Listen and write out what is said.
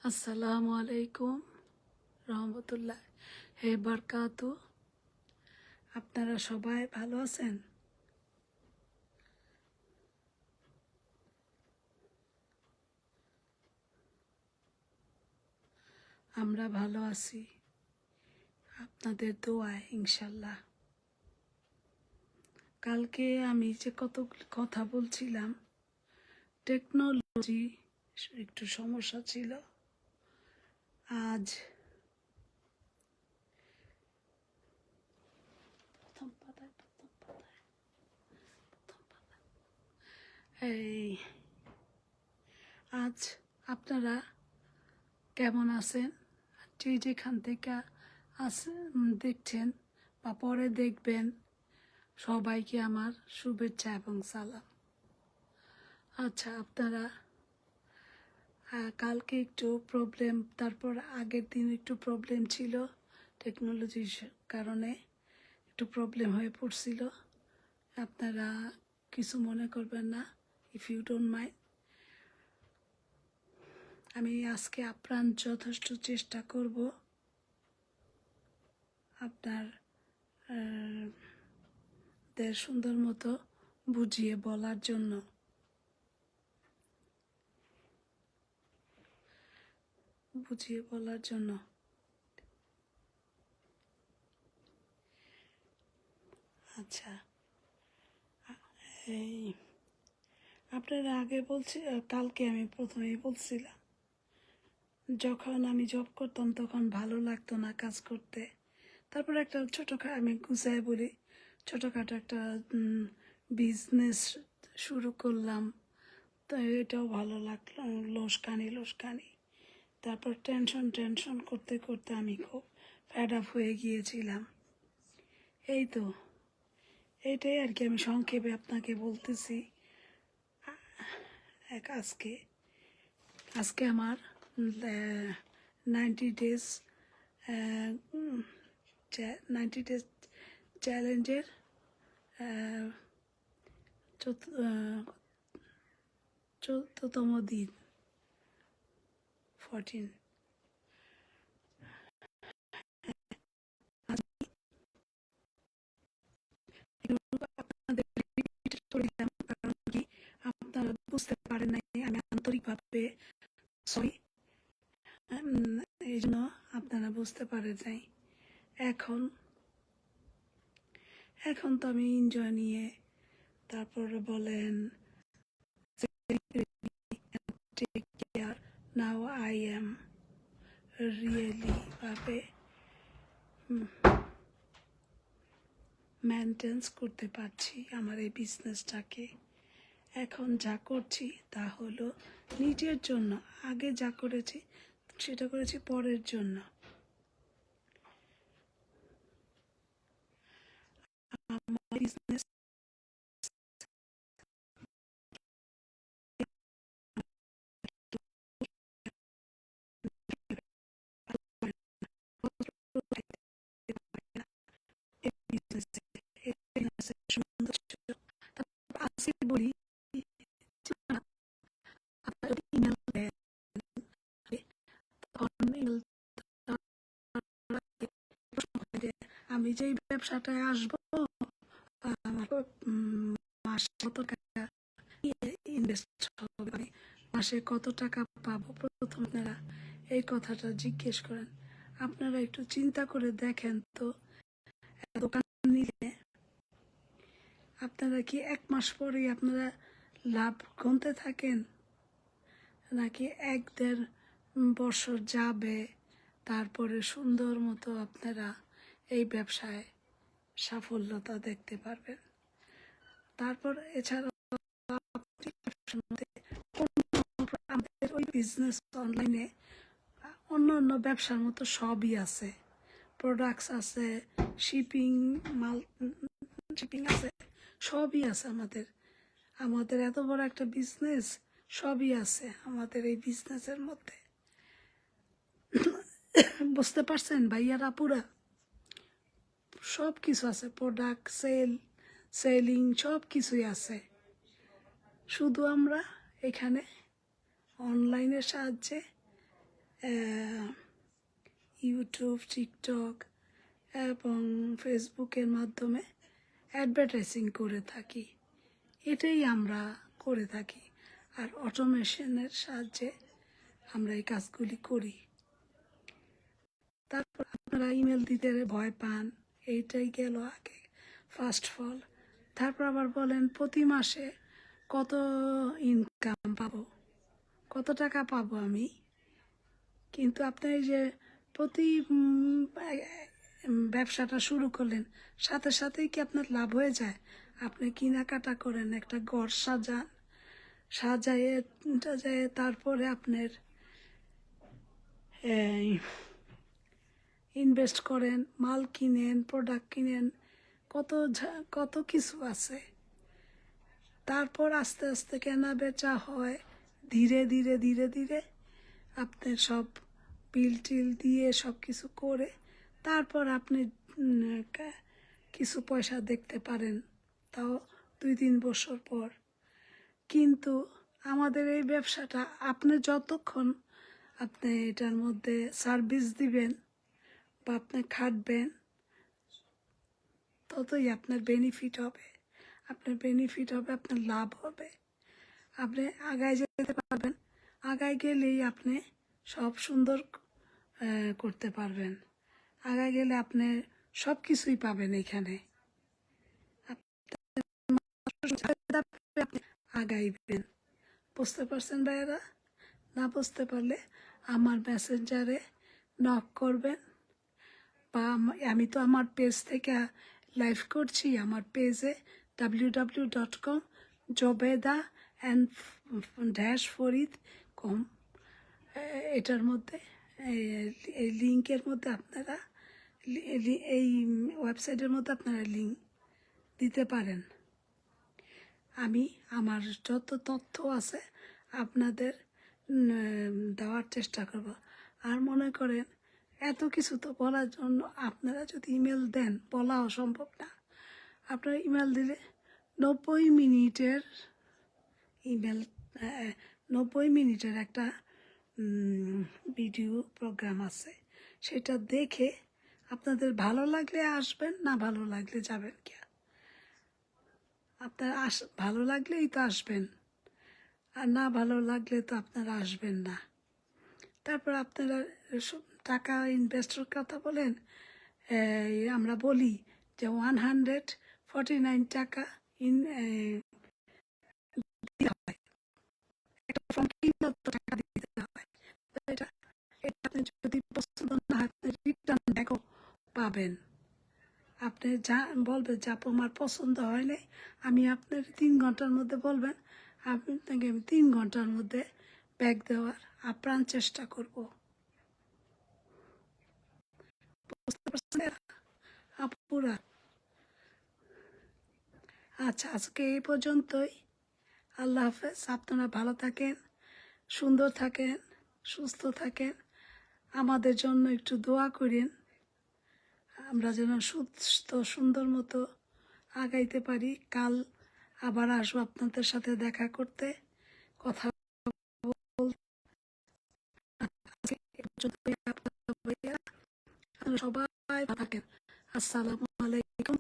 আসসালামু আলাইকুম রহমতুল্লাহ হে বারকাতু। আপনারা সবাই ভালো আছেন? আমরা ভালো আছি আপনাদের দোয়ায় ইনশাল্লাহ। কালকে আমি যে কত কথা বলছিলাম, টেকনোলজি একটু সমস্যা ছিল। আজ প্রথম পাতায় এই আজ আপনারা কেমন আছেন? যে যেখান থেকে দেখছেন বা পরে দেখবেন, সবাইকে আমার শুভেচ্ছা এবং সালাম। আচ্ছা, আপনারা কালকে একটু প্রবলেম, তারপর আগের দিন একটু প্রবলেম ছিল, টেকনোলজির কারণে একটু প্রবলেম হয়ে পড়ছিল। আপনারা কিছু মনে করবেন না, ইফ ইউ ডোন্ট মাইন্ড। আমি আজকে আপ্রাণ যথেষ্ট চেষ্টা করব আপনার দের সুন্দর মতো বুঝিয়ে বলার জন্য। আচ্ছা, এই আপনারা আগে কালকে আমি প্রথমেই বলছিলাম, যখন আমি জব করতাম তখন ভালো লাগতো না কাজ করতে। তারপর একটা আমি গুছাই বলি, ছোটোখাটো একটা বিজনেস শুরু করলাম। তো এটাও ভালো লাগলো, লোসকানি। তারপর টেনশন করতে করতে আমি খুব ফ্যাড আপ হয়ে গিয়েছিলাম। এই তো এটাই আর কি, আমি সংক্ষেপে আপনাকে বলতেছি। আজকে আমার 90 ডেজ 90 ডেজ চ্যালেঞ্জের 14তম দিন, 14। আপনাদের কারণ কি আপনারা বুঝতে পারেন নাই, আমি আন্তরিকভাবে সরি। এই জন্য আপনারা বুঝতে পারে যাই। এখন তো আমি এনজয় নিয়ে, তারপর বলেন take care, now I am really ভাবে মেনটেন্স করতে পারছি আমার এই বিজনেসটাকে। এখন যা করছি তা হলো নিজের জন্য। আগে যা করেছি সেটা করেছি পরের জন্য। আমার বিজনেস আজকে বলি, আপনারা যদি ইমেল দেন, আমি যেই ব্যবসাটায় আসবো, আমার মাসে কত টাকা ইনভেস্ট হবে, মানে মাসে কত টাকা পাবো, প্রথম আপনারা এই কথাটা জিজ্ঞেস করেন। আপনারা একটু চিন্তা করে দেখেন তো, দোকান নিলে আপনারা কি 1 মাস পরেই আপনারা লাভ গুনতে থাকেন, নাকি 1-1.5 বছর যাবে, তারপরে সুন্দর মতো আপনারা এই ব্যবসায় সাফল্যতা দেখতে পারবেন? তারপর এছাড়া আমাদের ওই বিজনেস অনলাইনে অন্য ব্যবসার মতো সবই আছে, প্রোডাক্টস আছে, শিপিং আছে, সবই আছে। আমাদের এত বড় একটা বিজনেস, সবই আছে আমাদের এই বিজনেসের মধ্যে। বুঝতে পারছেন ভাইয়ারা? পুরা সব কিছু আছে, প্রোডাক্ট সেলিং সব কিছুই আছে। শুধু আমরা এখানে অনলাইনের সাহায্যে ইউটিউব, টিকটক এবং ফেসবুকের মাধ্যমে অ্যাডভার্টাইজিং করে থাকি। এটাই আমরা করে থাকি। আর অটোমেশনের সাহায্যে আমরা এই কাজগুলি করি। তারপর আপনারা ইমেল দিতে ভয় পান, এইটাই গেল আগে ফার্স্ট ফল। তারপর আবার বলেন প্রতি মাসে কত ইনকাম পাবো, কত টাকা পাবো আমি। কিন্তু আপনি এই যে প্রতি ব্যবসাটা শুরু করলেন, সাথে সাথেই কি আপনার লাভ হয়ে যায়? আপনি কেনাকাটা করেন, একটা ঘর সাজান, সাজায়ে তারপরে আপনার ইনভেস্ট করেন, মাল কিনেন, প্রোডাক্ট কিনেন, কত কিছু আছে। তারপর আস্তে আস্তে কেনা বেচা হয়, ধীরে ধীরে ধীরে ধীরে আপনার সব বিল টিল দিয়ে সব কিছু করে তারপর আপনি কিছু পয়সা দেখতে পারেন, তাও 2-3 বছর পর। কিন্তু আমাদের এই ব্যবসাটা আপনি যতক্ষণ আপনি এটার মধ্যে সার্ভিস দিবেন বা আপনি খাটবেন, ততই আপনার বেনিফিট হবে। আপনার বেনিফিট হবে, আপনার লাভ হবে, আপনি আগায় যেতে পারবেন। আগায় গেলেই আপনি সব সুন্দর করতে পারবেন। আগায় গেলে আপনি সব কিছুই পাবেন এখানে। আপনি আগাইবেন। বুঝতে পারছেন ভাইয়েরা? না বুঝতে পারলে আমার মেসেঞ্জারে নক করবেন, বা আমি তো আমার পেজ থেকে লাইভ করছি, আমার পেজে www.com জবেদা অ্যান্ড -ফরিদ.com, এটার মধ্যে এই লিঙ্কের মধ্যে আপনারা এই ওয়েবসাইটের মধ্যে আপনারা লিঙ্ক দিতে পারেন। আমি আমার যত তথ্য আছে আপনাদের দেওয়ার চেষ্টা করব। আর মনে করেন এত কিছু তো বলার জন্য আপনারা যদি ইমেল দেন, বলা অসম্ভব না। আপনারা ইমেল দিলে 90 মিনিটের ইমেল, 90 মিনিটের একটা ভিডিও প্রোগ্রাম আছে, সেটা দেখে আপনাদের ভালো লাগলে আসবেন, না ভালো লাগলে যাবেন। কি আপনার ভালো লাগলেই তো আসবেন, আর না ভালো লাগলে তো আপনারা আসবেন না। তারপর আপনারা টাকা ইনভেস্টের কথা বলেন, আমরা বলি যে 149 টাকা দিতে হয়, একটা ফর্ম কিনলে তো টাকা দিতে হয়। এটা এটা আপনি যদি পছন্দ না হয় আপনি রিটার্ন ব্যাকও পাবেন। আপনি যা বলবেন যে আপু আমার পছন্দ হয় নাই, আমি আপনার 3 ঘন্টার মধ্যে বলবেন, আপনাকে আমি 3 ঘন্টার মধ্যে ব্যাগ দেওয়ার আপ্রাণ চেষ্টা করব। বুঝতে পারছেন আপুরা? আচ্ছা, আজকে এই পর্যন্তই। আল্লাহ হাফেজ। আপনারা ভালো থাকেন, সুন্দর থাকেন, সুস্থ থাকেন। আমাদের জন্য একটু দোয়া করেন, আমরা যেন সুস্থ সুন্দর মতো আগাইতে পারি। কাল আবার আসবো আপনাদের সাথে দেখা করতে, কথা বলতে। সবাই ভালো থাকেন। আসসালামু আলাইকুম।